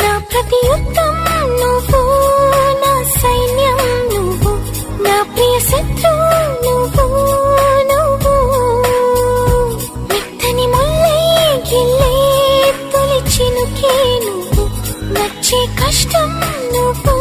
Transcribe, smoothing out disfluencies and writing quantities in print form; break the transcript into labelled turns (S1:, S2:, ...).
S1: నా ప్రతి యుద్ధం నువ్వు, నా సైన్యం నువ్వు, నా ప్రియ శత్రువు నువ్వు నువ్వు. మెత్తని ముల్లై గిల్లే తొలి చినుకే నువ్వు, వచ్చే కష్టం నువ్వు.